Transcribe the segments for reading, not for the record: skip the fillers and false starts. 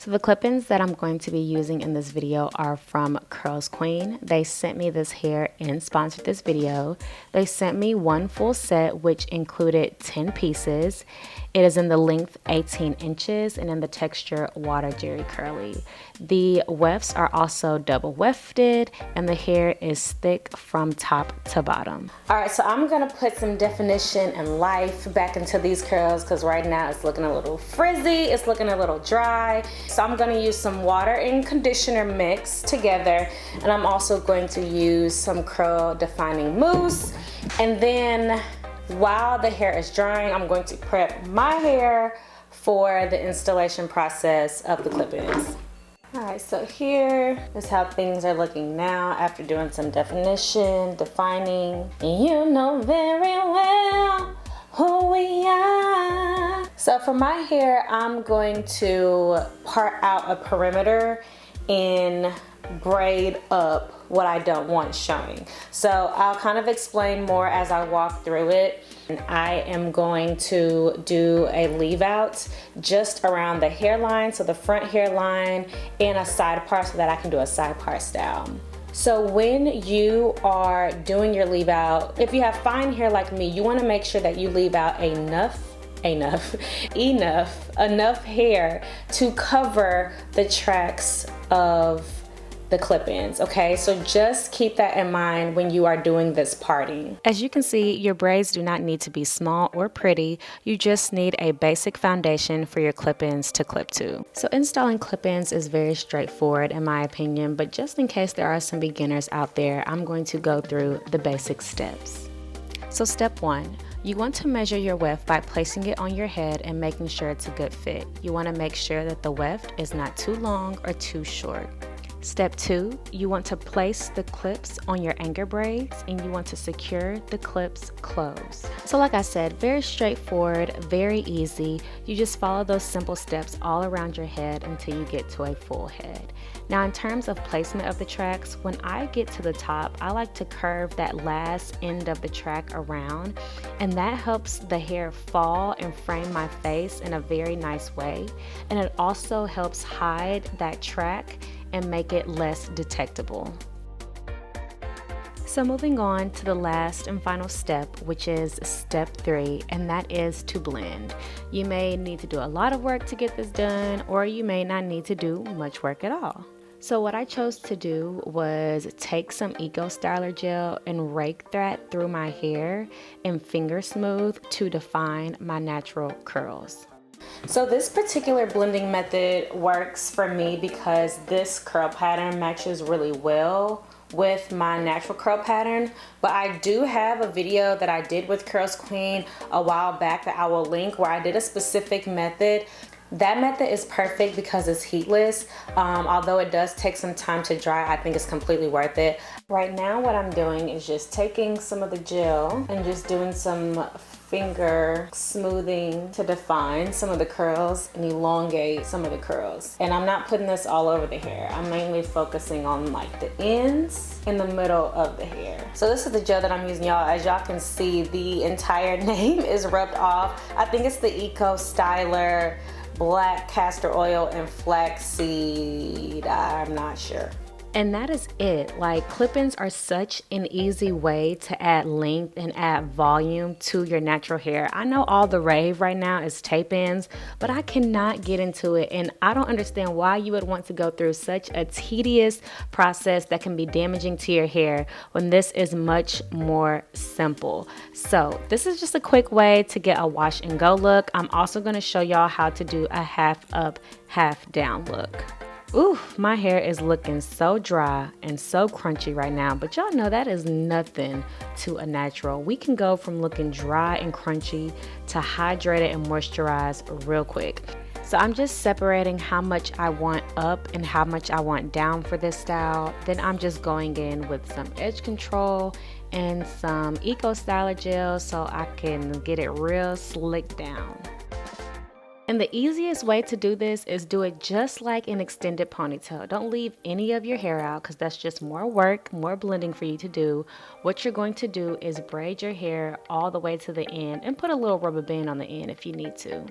So the clip-ins that I'm going to be using in this video are from Curlsqueen. They sent me this hair and sponsored this video. They sent me one full set, which included 10 pieces. It is in the length 18 inches and in the texture water jerry curly. The wefts are also double wefted and the hair is thick from top to bottom. All right, so I'm gonna put some definition and life back into these curls because right now it's looking a little frizzy, it's looking a little dry. So I'm gonna use some water and conditioner mix together, and I'm also going to use some curl defining mousse. And then while the hair is drying, I'm going to prep my hair for the installation process of the clip-ins. All right, so here is how things are looking now after doing some definition, defining, and you know very well who we are. So for my hair, I'm going to part out a perimeter and braid up what I don't want showing. So I'll kind of explain more as I walk through it. And I am going to do a leave out just around the hairline, so the front hairline and a side part so that I can do a side part style. So when you are doing your leave out, if you have fine hair like me, you want to make sure that you leave out enough hair to cover the tracks of the clip-ins, okay? So just keep that in mind when you are doing this parting. As you can see, your braids do not need to be small or pretty. You just need a basic foundation for your clip-ins to clip to. So installing clip-ins is very straightforward in my opinion, but just in case there are some beginners out there, I'm going to go through the basic steps. So step 1. You want to measure your weft by placing it on your head and making sure it's a good fit. You want to make sure that the weft is not too long or too short. Step 2, you want to place the clips on your anchor braids and you want to secure the clips closed. So like I said, very straightforward, very easy. You just follow those simple steps all around your head until you get to a full head. Now in terms of placement of the tracks, when I get to the top, I like to curve that last end of the track around, and that helps the hair fall and frame my face in a very nice way. And it also helps hide that track and make it less detectable. So moving on to the last and final step, which is step 3, and that is to blend. You may need to do a lot of work to get this done, or you may not need to do much work at all. So what I chose to do was take some Eco Styler gel and rake that through my hair and finger smooth to define my natural curls. So this particular blending method works for me because this curl pattern matches really well with my natural curl pattern, but I do have a video that I did with Curlsqueen a while back that I will link where I did a specific method. That method is perfect because it's heatless. Although it does take some time to dry, I think it's completely worth it. Right now what I'm doing is just taking some of the gel and just doing some finger smoothing to define some of the curls and elongate some of the curls. And I'm not putting this all over the hair. I'm mainly focusing on like the ends in the middle of the hair. So this is the gel that I'm using, y'all. As y'all can see, the entire name is rubbed off. I think it's the Eco Styler black castor oil and flaxseed. I'm not sure. And that is it. Like, clip-ins are such an easy way to add length and add volume to your natural hair. I know all the rave right now is tape-ins, but I cannot get into it, and I don't understand why you would want to go through such a tedious process that can be damaging to your hair when this is much more simple. So this is just a quick way to get a wash and go look. I'm also going to show y'all how to do a half up, half down look. Ooh, my hair is looking so dry and so crunchy right now, but y'all know that is nothing to a natural. We can go from looking dry and crunchy to hydrated and moisturized real quick. So I'm just separating how much I want up and how much I want down for this style. Then I'm just going in with some edge control and some Eco Styler gel so I can get it real slick down. And the easiest way to do this is do it just like an extended ponytail. Don't leave any of your hair out because that's just more work, more blending for you to do. What you're going to do is braid your hair all the way to the end and put a little rubber band on the end if you need to.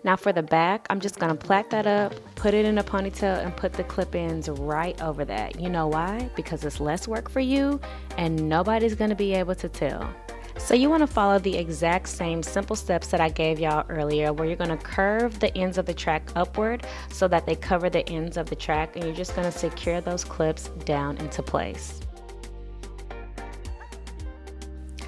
Now for the back, I'm just gonna plait that up, put it in a ponytail, and put the clip-ins right over that. You know why? Because it's less work for you and nobody's gonna be able to tell. So you want to follow the exact same simple steps that I gave y'all earlier, where you're going to curve the ends of the track upward so that they cover the ends of the track, and you're just going to secure those clips down into place.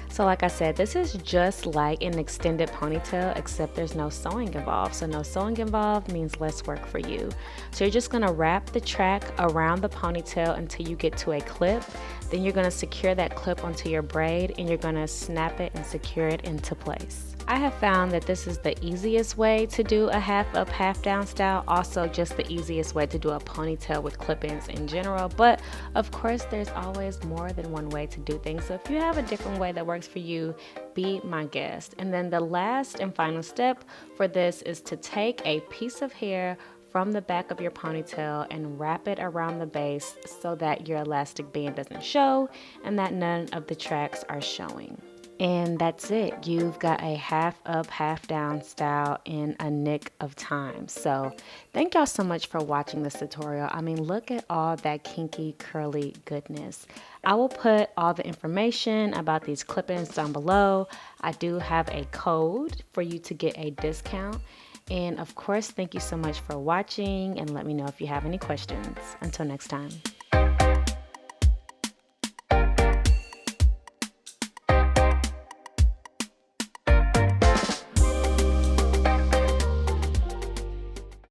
So like I said, this is just like an extended ponytail, except there's no sewing involved. So no sewing involved means less work for you. So you're just gonna wrap the track around the ponytail until you get to a clip. Then you're gonna secure that clip onto your braid, and you're gonna snap it and secure it into place. I have found that this is the easiest way to do a half up, half down style. Also just the easiest way to do a ponytail with clip-ins in general. But of course, there's always more than one way to do things. So if you have a different way that works for you, be my guest. And then the last and final step for this is to take a piece of hair from the back of your ponytail and wrap it around the base so that your elastic band doesn't show and that none of the tracks are showing. And that's it. You've got a half up, half down style in a nick of time. So thank y'all so much for watching this tutorial. I mean, look at all that kinky, curly goodness. I will put all the information about these clip-ins down below. I do have a code for you to get a discount. And of course, thank you so much for watching, and let me know if you have any questions. Until next time.